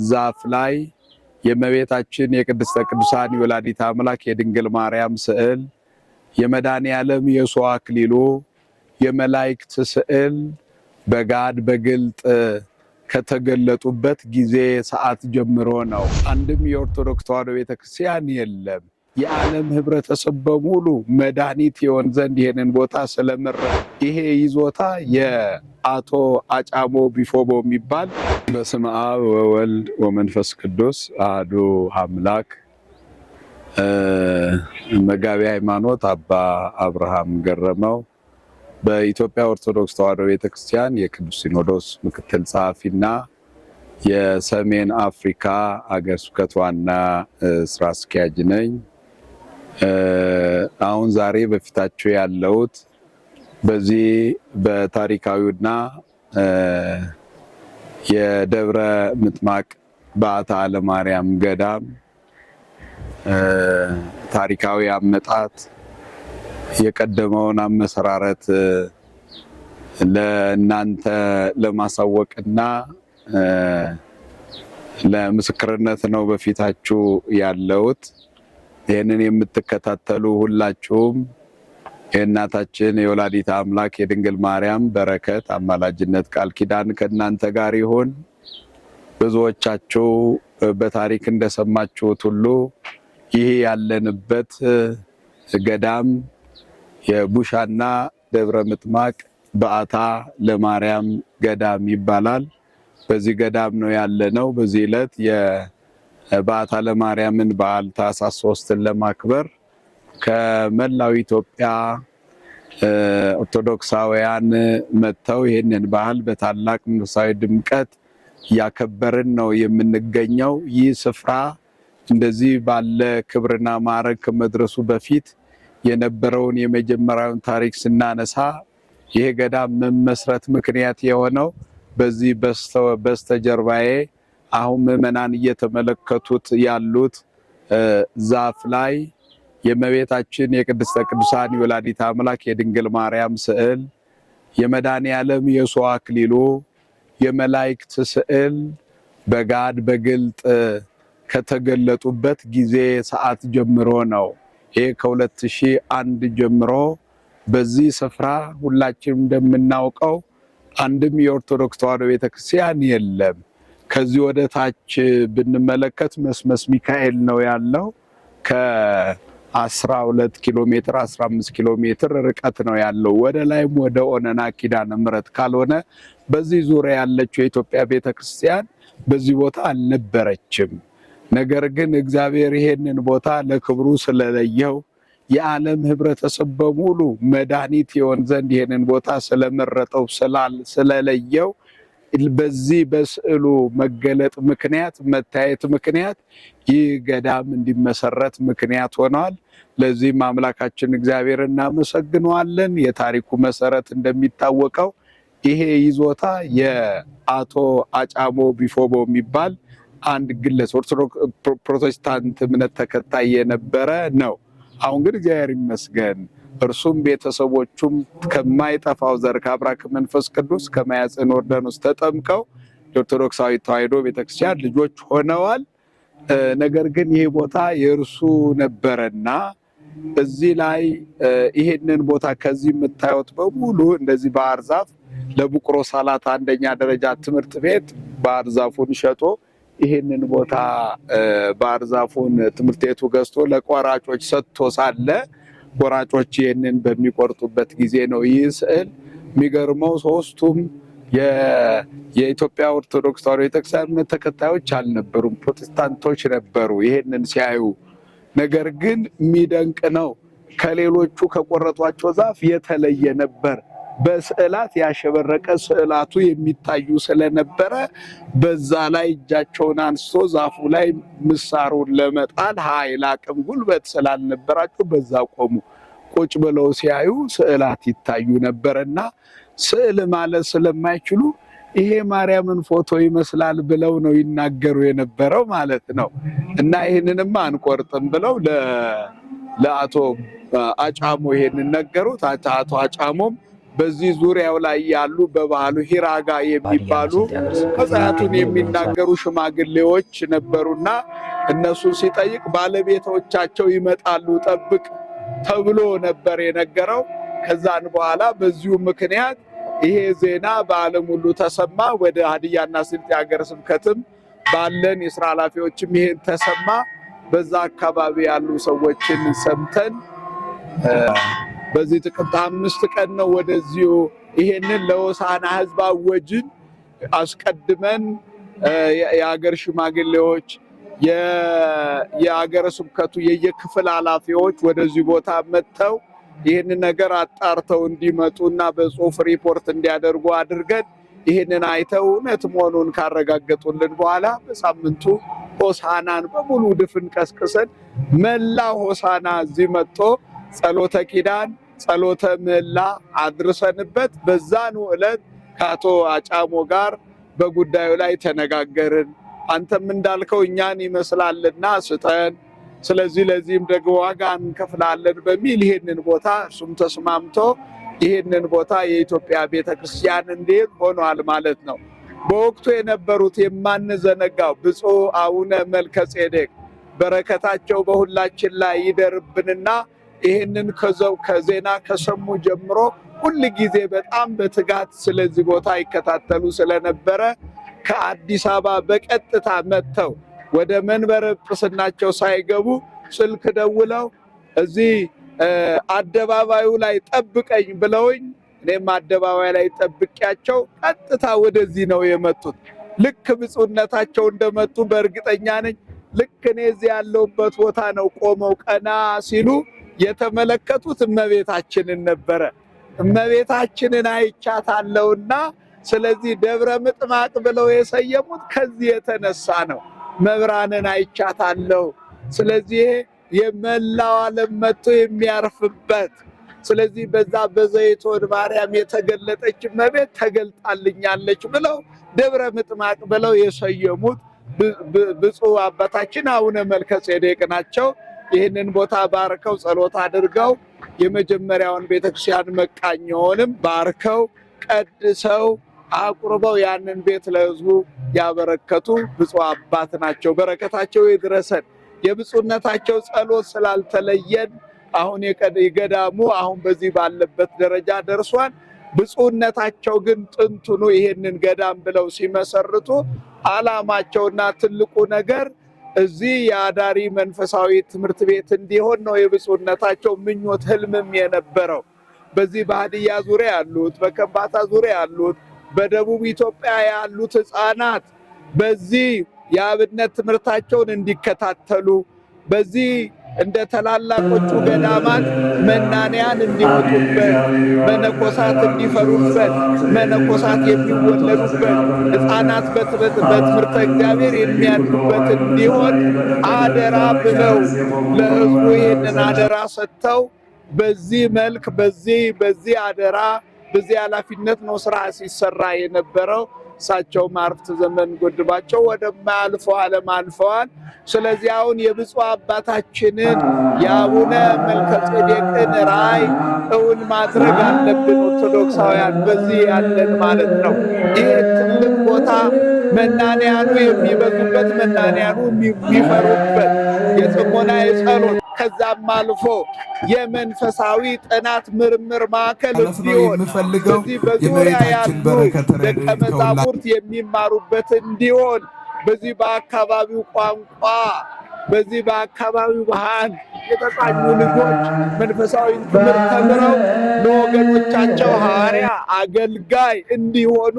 ዛፍ ላይ የእመቤታችን የቅድስተ ቅዱሳን የወላዲተ አምላክ የድንግል ማርያም ስዕል፣ የመድኃኔዓለም የሾህ አክሊሉ፣ የመላእክት ስዕል በጋድ በግልጥ ከተገለጡበት ጊዜ ሰዓት ጀምሮ ነው። አንድም የኦርቶዶክስ ተዋሕዶ ቤተክርስቲያን የለም። የዓለም ህብረተሰብ በሙሉ መድኃኒት ይሆን ዘንድ ይሄንን ቦታ ስለመረጠ ይሄ ይዞታ የአቶ አጫሞ ቢፎቦ የሚባል በስመ አብ ወወልድ ወመንፈስ ቅዱስ አሐዱ አምላክ መጋቢ ሃይማኖት አባ አብርሃም ገረመው በኢትዮጵያ ኦርቶዶክስ ተዋሕዶ ቤተክርስቲያን የቅዱስ ሲኖዶስ ምክትል ጸሐፊና የሰሜን አፍሪካ ሀገረ ስብከት ዋና ስራ አስኪያጅ ነኝ። አሁን ዛሬ በፊታችሁ ያለሁት በዚህ በታሪካዊውና የደብረ ምጥማቅ በዓታ ለማርያም ገዳም ታሪካዊ አመጣጥ የቀደመውን አመሰራረት ለእናንተ ለማሳወቅና ለምስክርነት ነው በፊታችሁ ያለሁት። ይህንን የምትከታተሉ ሁላችሁም የእናታችን የወላዲተ አምላክ የድንግል ማርያም በረከት፣ አማላጅነት፣ ቃል ኪዳን ከእናንተ ጋር ይሁን። ብዙዎቻችሁ በታሪክ እንደሰማችሁት ሁሉ ይህ ያለንበት ገዳም የቡሻና ደብረ ምጥማቅ በዓታ ለማርያም ገዳም ይባላል። በዚህ ገዳም ነው ያለነው። በዚህ ዕለት የበዓታ ለማርያምን በዓል ታኅሳስ 3ን ለማክበር ከመላው ኢትዮጵያ ኦርቶዶክሳውያን መጥተው ይህንን በዓል በታላቅ መንፈሳዊ ድምቀት እያከበርን ነው የምንገኘው። ይህ ስፍራ እንደዚህ ባለ ክብርና ማዕረግ ከመድረሱ በፊት የነበረውን የመጀመሪያውን ታሪክ ስናነሳ ይሄ ገዳም መመስረት ምክንያት የሆነው በዚህ በስተጀርባዬ አሁን ምዕመናን እየተመለከቱት ያሉት ዛፍ ላይ የእመቤታችን የቅድስተ ቅዱሳን የወላዲተ አምላክ የድንግል ማርያም ስዕል፣ የመድኃኔዓለም የሾህ አክሊሉ፣ የመላእክት ስዕል በጋድ በግልጥ ከተገለጡበት ጊዜ ሰዓት ጀምሮ ነው። ይሄ ከ2001 ጀምሮ በዚህ ስፍራ ሁላችንም እንደምናውቀው አንድም የኦርቶዶክስ ተዋሕዶ ቤተክርስቲያን የለም። ከዚህ ወደ ታች ብንመለከት መስመስ ሚካኤል ነው ያለው። ከ12 ኪሎ ሜትር 15 ኪሎ ሜትር ርቀት ነው ያለው። ወደ ላይም ወደ ኦነና ኪዳነ ምሕረት ካልሆነ በዚህ ዙሪያ ያለችው የኢትዮጵያ ቤተክርስቲያን በዚህ ቦታ አልነበረችም። ነገር ግን እግዚአብሔር ይሄንን ቦታ ለክብሩ ስለለየው የዓለም ህብረተሰብ በሙሉ መድኃኒት ይሆን ዘንድ ይሄንን ቦታ ስለመረጠው ስለለየው በዚህ በስዕሉ መገለጥ ምክንያት መታየት ምክንያት ይህ ገዳም እንዲመሰረት ምክንያት ሆኗል። ለዚህም አምላካችን እግዚአብሔር እናመሰግነዋለን። የታሪኩ መሰረት እንደሚታወቀው ይሄ ይዞታ የአቶ አጫሞ ቢፎቦ የሚባል አንድ ግለሰብ ኦርቶዶክስ ፕሮቴስታንት እምነት ተከታይ የነበረ ነው። አሁን ግን እግዚአብሔር ይመስገን እርሱም ቤተሰቦቹም ከማይጠፋው ዘር ከአብራክ መንፈስ ቅዱስ ከማያጽን ዮርዳኖስ ተጠምቀው የኦርቶዶክሳዊ ተዋሕዶ ቤተክርስቲያን ልጆች ሆነዋል። ነገር ግን ይሄ ቦታ የእርሱ ነበረና እዚህ ላይ ይሄንን ቦታ ከዚህ የምታዩት በሙሉ እንደዚህ ባህር ዛፍ ለቡቅሮ ሳላት አንደኛ ደረጃ ትምህርት ቤት ባህር ዛፉን ሸጦ ይሄንን ቦታ ባህር ዛፉን ትምህርት ቤቱ ገዝቶ ለቆራጮች ሰጥቶ ሳለ ቆራጮች ይሄንን በሚቆርጡበት ጊዜ ነው ይህ ስዕል። የሚገርመው ሶስቱም የኢትዮጵያ ኦርቶዶክስ ተዋሕዶ ቤተክርስቲያን ተከታዮች አልነበሩም፣ ፕሮቴስታንቶች ነበሩ ይሄንን ሲያዩ። ነገር ግን የሚደንቅ ነው፣ ከሌሎቹ ከቆረጧቸው ዛፍ የተለየ ነበር። በስዕላት ያሸበረቀ ስዕላቱ የሚታዩ ስለነበረ በዛ ላይ እጃቸውን አንስቶ ዛፉ ላይ ምሳሩን ለመጣል ኃይል፣ አቅም፣ ጉልበት ስላልነበራቸው በዛ ቆሙ። ቁጭ ብለው ሲያዩ ስዕላት ይታዩ ነበርና ስዕል ማለት ስለማይችሉ ይሄ ማርያምን ፎቶ ይመስላል ብለው ነው ይናገሩ የነበረው ማለት ነው። እና ይህንንማ አንቆርጥም ብለው ለአቶ አጫሞ ይሄንን ነገሩት። አቶ አጫሞም በዚህ ዙሪያው ላይ ያሉ በባህሉ ሂራጋ የሚባሉ መጽሐቱን የሚናገሩ ሽማግሌዎች ነበሩና እነሱ ሲጠይቅ ባለቤቶቻቸው ይመጣሉ ጠብቅ ተብሎ ነበር የነገረው። ከዛን በኋላ በዚሁ ምክንያት ይሄ ዜና በዓለም ሁሉ ተሰማ። ወደ ሀዲያና ስልጤ ሀገረ ስብከትም ባለን የሥራ ኃላፊዎችም ይሄን ተሰማ። በዛ አካባቢ ያሉ ሰዎችን ሰምተን በዚህ ጥቅምት 5 ቀን ነው ወደዚሁ ይሄንን ለሆሳዕና ሕዝብ አወጅን። አስቀድመን የሀገር ሽማግሌዎች የሀገረ ስብከቱ የየክፍል ኃላፊዎች ወደዚህ ቦታ መጥተው ይህንን ነገር አጣርተው እንዲመጡና በጽሁፍ ሪፖርት እንዲያደርጉ አድርገን ይህንን አይተው እውነት መሆኑን ካረጋገጡልን በኋላ በሳምንቱ ሆሳዕናን በሙሉ ድፍን ቀስቅሰን መላ ሆሳዕና እዚህ መጥቶ ጸሎተ ኪዳን ጸሎተ ምህላ አድርሰንበት በዛኑ ዕለት ከአቶ አጫሞ ጋር በጉዳዩ ላይ ተነጋገርን። አንተም እንዳልከው እኛን ይመስላልና ስጠን፣ ስለዚህ ለዚህም ደግሞ ዋጋ እንከፍላለን በሚል ይሄንን ቦታ እርሱም ተስማምቶ ይሄንን ቦታ የኢትዮጵያ ቤተክርስቲያን እንዲሆን ሆኗል ማለት ነው። በወቅቱ የነበሩት የማንዘነጋው ብፁዕ አቡነ መልከጼዴቅ በረከታቸው በሁላችን ላይ ይደርብንና ይሄንን ከዜና ከሰሙ ጀምሮ ሁል ጊዜ በጣም በትጋት ስለዚህ ቦታ ይከታተሉ ስለነበረ ከአዲስ አበባ በቀጥታ መጥተው ወደ መንበረ ጵጵስናቸው ሳይገቡ ስልክ ደውለው እዚህ አደባባዩ ላይ ጠብቀኝ ብለውኝ እኔም አደባባይ ላይ ጠብቂያቸው ቀጥታ ወደዚህ ነው የመጡት። ልክ ብፁዕነታቸው እንደመጡ በእርግጠኛ ነኝ ልክ እኔ እዚህ ያለሁበት ቦታ ነው ቆመው ቀና ሲሉ የተመለከቱት እመቤታችንን ነበረ። እመቤታችንን አይቻታለሁና ስለዚህ ደብረ ምጥማቅ ብለው የሰየሙት ከዚህ የተነሳ ነው። መብራንን አይቻታለሁ። ስለዚህ የመላው ዓለም መጥቶ የሚያርፍበት፣ ስለዚህ በዛ በዘይቶን ማርያም የተገለጠች እመቤት ተገልጣልኛለች ብለው ደብረ ምጥማቅ ብለው የሰየሙት ብፁዕ አባታችን አቡነ መልከጼዴቅ ናቸው። ይህንን ቦታ ባርከው ጸሎት አድርገው የመጀመሪያውን ቤተክርስቲያን መቃኛውንም ባርከው ቀድሰው አቁርበው ያንን ቤት ለሕዝቡ ያበረከቱ ብፁዕ አባት ናቸው። በረከታቸው ይድረሰን። የብፁዕነታቸው ጸሎት ስላልተለየን አሁን የገዳሙ አሁን በዚህ ባለበት ደረጃ ደርሷል። ብፁዕነታቸው ግን ጥንቱኑ ይሄንን ገዳም ብለው ሲመሰርቱ ዓላማቸውና ትልቁ ነገር እዚህ የአዳሪ መንፈሳዊ ትምህርት ቤት እንዲሆን ነው የብፁዕነታቸው ምኞት ህልምም የነበረው። በዚህ በሀዲያ ዙሪያ ያሉት፣ በከምባታ ዙሪያ ያሉት፣ በደቡብ ኢትዮጵያ ያሉት ህፃናት በዚህ የአብነት ትምህርታቸውን እንዲከታተሉ በዚህ እንደ ታላላቆቹ ገዳማት መናንያን እንዲወጡበት፣ መነኮሳት እንዲፈሩበት፣ መነኮሳት የሚወለዱበት፣ ህፃናት በትምህርተ እግዚአብሔር የሚያድጉበት እንዲሆን አደራ ብለው ለህዝቡ ይህንን አደራ ሰጥተው በዚህ መልክ በዚህ አደራ በዚህ ኃላፊነት ነው ስራ ሲሰራ የነበረው። እሳቸው ማርፍት ዘመን ጎድባቸው ወደማያልፈው ዓለም አልፈዋል። ስለዚህ አሁን የብፁዕ አባታችንን የአቡነ መልከጼዴቅን ራእይ እውን ማድረግ አለብን ኦርቶዶክሳውያን በዚህ ያለን ማለት ነው። ይህ ትልቅ ቦታ መናንያኑ የሚበዙበት፣ መናንያኑ የሚፈሩበት የጽሞና የጸሎት ከዛም አልፎ የመንፈሳዊ ጥናት ምርምር ማዕከል እንዲሆን በዚህ በዙሪያ ያሉ ደቀ መዛሙርት የሚማሩበት እንዲሆን በዚህ በአካባቢው ቋንቋ በዚህ በአካባቢው ባህል የተቃኙ ልጆች መንፈሳዊ ትምህርት ተምረው ለወገኖቻቸው ሐዋርያ አገልጋይ እንዲሆኑ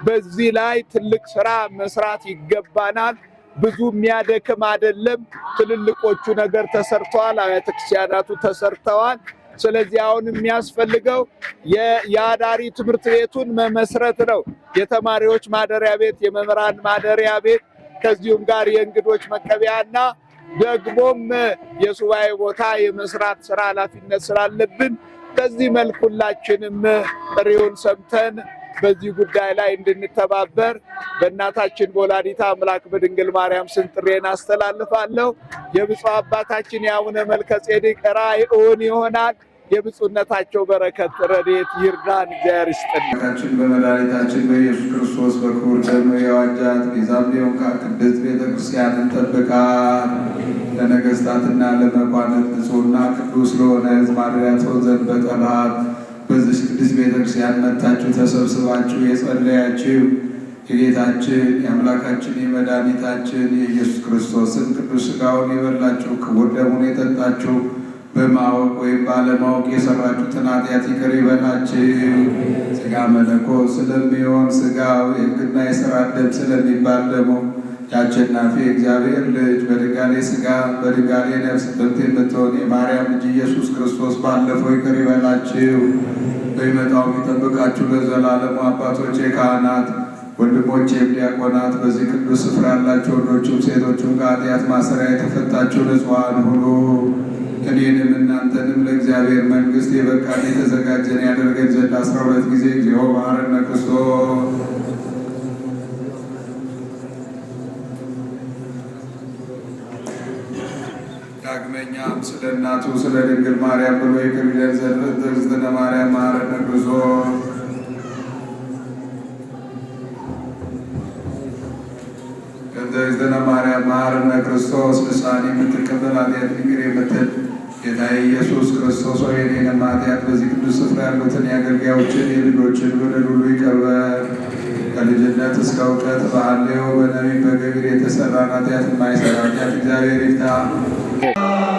በዚህ ላይ ትልቅ ስራ መስራት ይገባናል። ብዙ የሚያደክም አይደለም። ትልልቆቹ ነገር ተሰርተዋል። አብያተ ክርስቲያናቱ ተሰርተዋል። ስለዚህ አሁን የሚያስፈልገው የአዳሪ ትምህርት ቤቱን መመስረት ነው። የተማሪዎች ማደሪያ ቤት፣ የመምህራን ማደሪያ ቤት ከዚሁም ጋር የእንግዶች መቀበያና ደግሞም የሱባኤ ቦታ የመስራት ስራ ኃላፊነት ስላለብን በዚህ መልኩ ሁላችንም ጥሪውን ሰምተን በዚህ ጉዳይ ላይ እንድንተባበር በእናታችን በወላዲተ አምላክ በድንግል ማርያም ስም ጥሬን አስተላልፋለሁ። የብፁዕ አባታችን የአቡነ መልከጼዴቅ ራእይ እውን ይሆናል። የብፁዕነታቸው በረከት ረድኤት ይርዳን። እግዚአብሔር ይስጥልን። በመድኃኒታችን በኢየሱስ ክርስቶስ በክቡር ደሙ የዋጃት ቤዛም ሊሆን ቅድስት ቤተክርስቲያንን ጠብቃት። ለነገሥታትና ለመኳንንት ንጹሕና ቅዱስ ለሆነ ሕዝብ ማደሪያ ትሆን ዘንድ በጠራት በዚች ቅድስት ቤተክርስቲያን መጥታችሁ ተሰብስባችሁ የጸለያችሁ የጌታችን የአምላካችን የመድኃኒታችን የኢየሱስ ክርስቶስን ቅዱስ ሥጋውን የበላችሁ ክቡር ደሙን የጠጣችሁ በማወቅ ወይም ባለማወቅ የሰራችሁትን ኃጢአት ይቅር ይበላችሁ። ሥጋ መለኮት ስለሚሆን ሥጋው የሕግና የሥራ ደም ስለሚባል ደግሞ የአሸናፊ እግዚአብሔር ልጅ በድንጋሌ ሥጋ በድንጋሌ ነፍስ ጥንት የምትሆን የማርያም ልጅ ኢየሱስ ክርስቶስ ባለፈው ይቅር ይበላችሁ፣ በሚመጣው ይጠብቃችሁ ለዘላለሙ። አባቶቼ ካህናት፣ ወንድሞቼም ዲያቆናት፣ በዚህ ቅዱስ ስፍራ ያላችሁ ወንዶቹም ሴቶቹም ከኃጢአት ማሰሪያ የተፈታችሁ ንጹሐን ሁኑ። እኔንም እናንተንም ለእግዚአብሔር መንግሥት የበቃን የተዘጋጀን ያደርገን ዘንድ 12 ጊዜ እግዚኦ መሐረነ ክርስቶስ። ዳግመኛም ስለ እናቱ ስለ ድንግል ማርያም ብሎ ይቅር ይለን ዘንድ እግዝእትነ ማርያም መሐረነ ክርስቶስ። እግዝእትነ ማርያም መሐረነ ክርስቶስ። ልሳኔ የምትቀበል ኃጢአት ይቅር የምትል ጌታዬ ኢየሱስ ክርስቶስ ሆይ የእኔንም ኃጢአት በዚህ ቅዱስ ስፍራ ያሉትን የአገልጋዮችን የልጆችን በደል ሁሉ ይቅር በል። ከልጅነት እስከ እውቀት በሐሌው በነቢብ በገቢር የተሰራን ኃጢአት የማይሰራ ኃጢአት እግዚአብሔር ይፍታ።